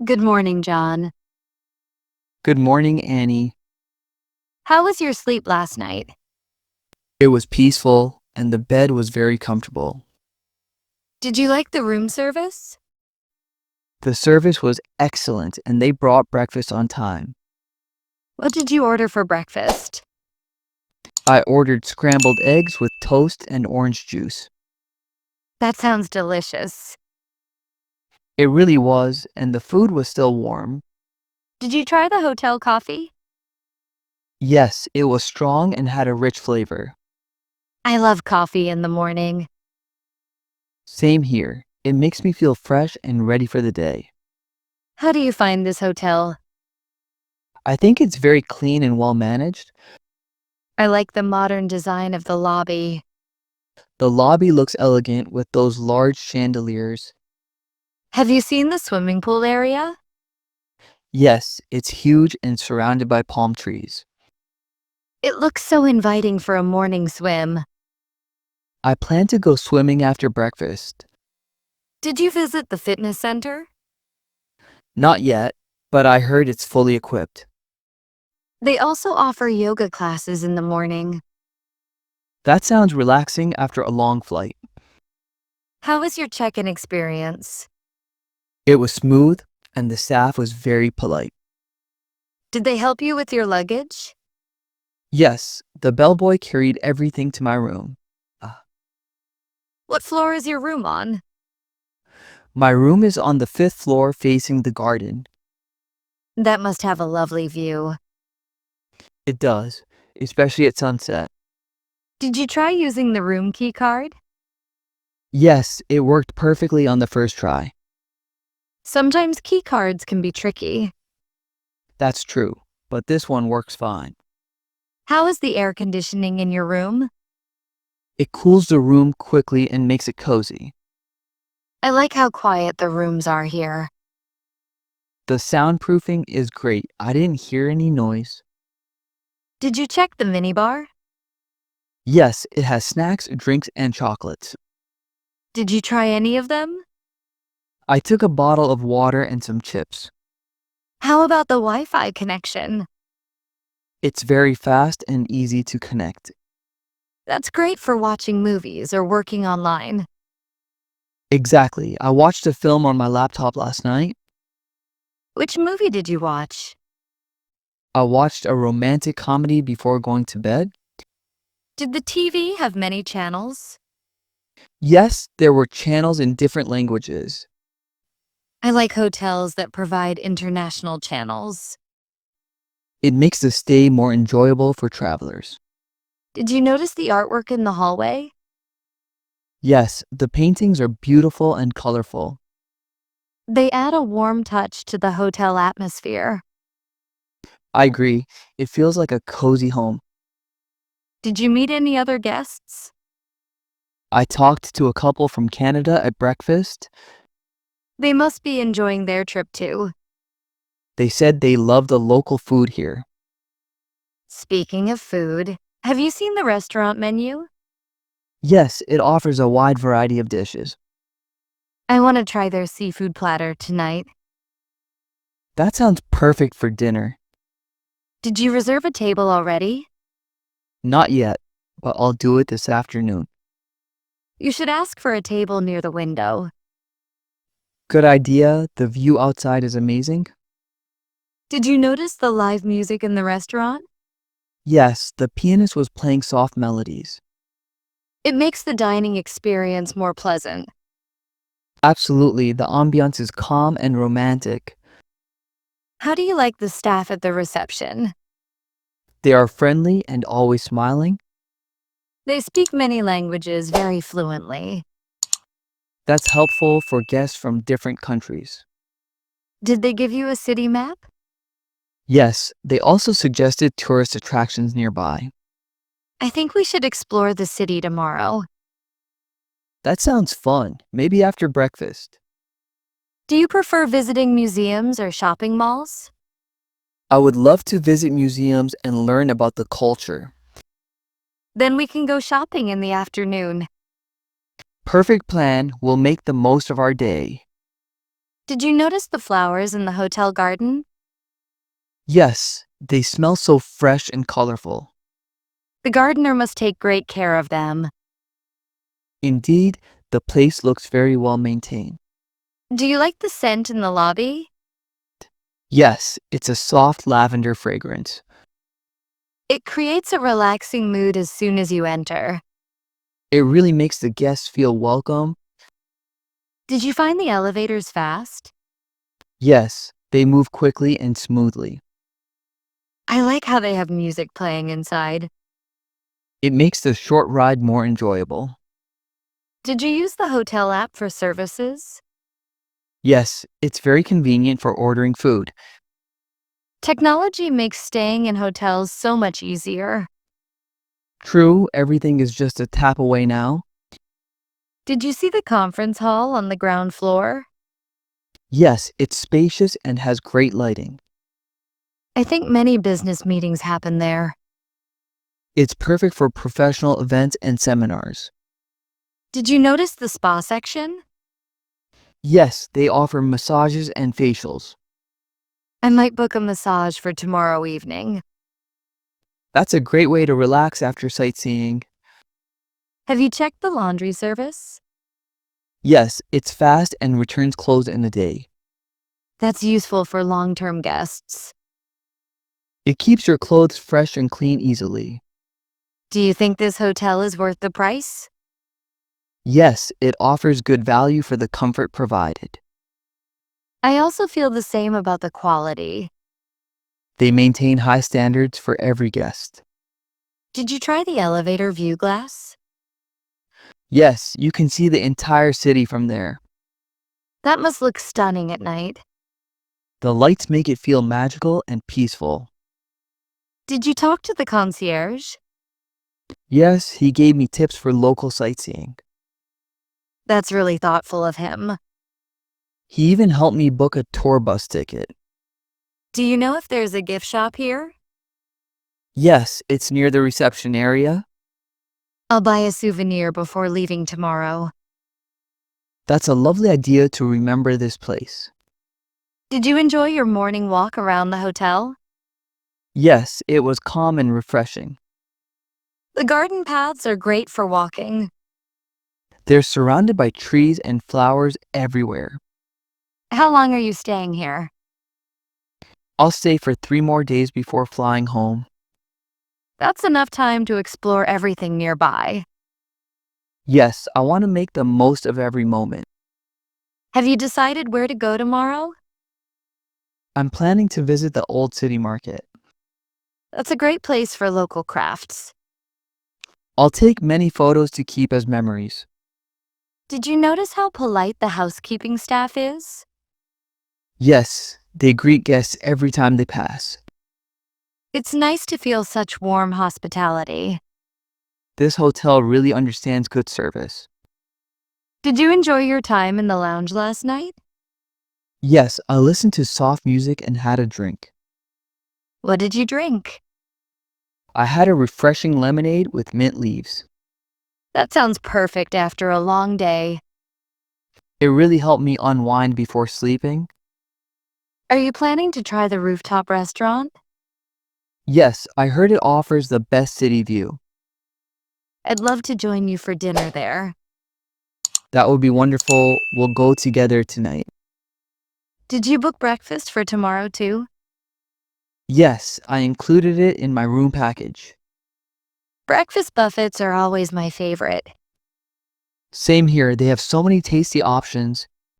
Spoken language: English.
Good morning, John. Good morning, Annie. How was your sleep last night? It was peaceful and the bed was very comfortable. Did you like the room service? The service was excellent and they brought breakfast on time. What did you order for breakfast? I ordered scrambled eggs with toast and orange juice. That sounds delicious. It really was, and the food was still warm. Did you try the hotel coffee? Yes, it was strong and had a rich flavor. I love coffee in the morning. Same here. It makes me feel fresh and ready for the day. How do you find this hotel? I think it's very clean and well managed. I like the modern design of the lobby. The lobby looks elegant with those large chandeliers. Have you seen the swimming pool area? Yes, it's huge and surrounded by palm trees. It looks so inviting for a morning swim. I plan to go swimming after breakfast. Did you visit the fitness center? Not yet, but I heard it's fully equipped. They also offer yoga classes in the morning. That sounds relaxing after a long flight. How was your check-in experience? It was smooth, and the staff was very polite. Did they help you with your luggage? Yes, the bellboy carried everything to my room. Ah, What floor is your room on? My room is on the fifth floor facing the garden. That must have a lovely view. It does, especially at sunset. Did you try using the room key card? Yes, it worked perfectly on the first try. Sometimes key cards can be tricky. That's true, but this one works fine. How is the air conditioning in your room? It cools the room quickly and makes it cozy. I like how quiet the rooms are here. The soundproofing is great. I didn't hear any noise. Did you check the minibar? Yes, it has snacks, drinks, and chocolates. Did you try any of them? I took a bottle of water and some chips. How about the Wi-Fi connection? It's very fast and easy to connect. That's great for watching movies or working online. Exactly. I watched a film on my laptop last night. Which movie did you watch? I watched a romantic comedy before going to bed. Did the TV have many channels? Yes, there were channels in different languages. I like hotels that provide international channels. It makes the stay more enjoyable for travelers. Did you notice the artwork in the hallway? Yes, the paintings are beautiful and colorful. They add a warm touch to the hotel atmosphere. I agree. It feels like a cozy home. Did you meet any other guests? I talked to a couple from Canada at breakfast. They must be enjoying their trip too. They said they love the local food here. Speaking of food, have you seen the restaurant menu? Yes, it offers a wide variety of dishes. I want to try their seafood platter tonight. That sounds perfect for dinner. Did you reserve a table already? Not yet, but I'll do it this afternoon. You should ask for a table near the window. Good idea. The view outside is amazing. Did you notice the live music in the restaurant? Yes, the pianist was playing soft melodies. It makes the dining experience more pleasant. Absolutely, the ambiance is calm and romantic. How do you like the staff at the reception? They are friendly and always smiling. They speak many languages very fluently. That's helpful for guests from different countries. Did they give you a city map? Yes, they also suggested tourist attractions nearby. I think we should explore the city tomorrow. That sounds fun, maybe after breakfast. Do you prefer visiting museums or shopping malls? I would love to visit museums and learn about the culture. Then we can go shopping in the afternoon. Perfect plan will make the most of our day. Did you notice the flowers in the hotel garden? Yes, they smell so fresh and colorful. The gardener must take great care of them. Indeed, the place looks very well maintained. Do you like the scent in the lobby? Yes, it's a soft lavender fragrance. It creates a relaxing mood as soon as you enter. It really makes the guests feel welcome. Did you find the elevators fast? Yes, they move quickly and smoothly. I like how they have music playing inside. It makes the short ride more enjoyable. Did you use the hotel app for services? Yes, it's very convenient for ordering food. Technology makes staying in hotels so much easier. True, everything is just a tap away now. Did you see the conference hall on the ground floor? Yes, it's spacious and has great lighting. I think many business meetings happen there. It's perfect for professional events and seminars. Did you notice the spa section? Yes, they offer massages and facials. I might book a massage for tomorrow evening. That's a great way to relax after sightseeing. Have you checked the laundry service? Yes, it's fast and returns clothes in a day. That's useful for long-term guests. It keeps your clothes fresh and clean easily. Do you think this hotel is worth the price? Yes, it offers good value for the comfort provided. I also feel the same about the quality. They maintain high standards for every guest. Did you try the elevator view glass? Yes, you can see the entire city from there. That must look stunning at night. The lights make it feel magical and peaceful. Did you talk to the concierge? Yes, he gave me tips for local sightseeing. That's really thoughtful of him. He even helped me book a tour bus ticket. Do you know if there's a gift shop here? Yes, it's near the reception area. I'll buy a souvenir before leaving tomorrow. That's a lovely idea to remember this place. Did you enjoy your morning walk around the hotel? Yes, it was calm and refreshing. The garden paths are great for walking. They're surrounded by trees and flowers everywhere. How long are you staying here? I'll stay for 3 more days before flying home. That's enough time to explore everything nearby. Yes, I want to make the most of every moment. Have you decided where to go tomorrow? I'm planning to visit the Old City Market. That's a great place for local crafts. I'll take many photos to keep as memories. Did you notice how polite the housekeeping staff is? Yes, they greet guests every time they pass. It's nice to feel such warm hospitality. This hotel really understands good service. Did you enjoy your time in the lounge last night? Yes, I listened to soft music and had a drink. What did you drink? I had a refreshing lemonade with mint leaves. That sounds perfect after a long day. It really helped me unwind before sleeping. Are you planning to try the rooftop restaurant? Yes, I heard it offers the best city view. I'd love to join you for dinner there. That would be wonderful. We'll go together tonight. Did you book breakfast for tomorrow too? Yes, I included it in my room package. Breakfast buffets are always my favorite. Same here, they have so many tasty options.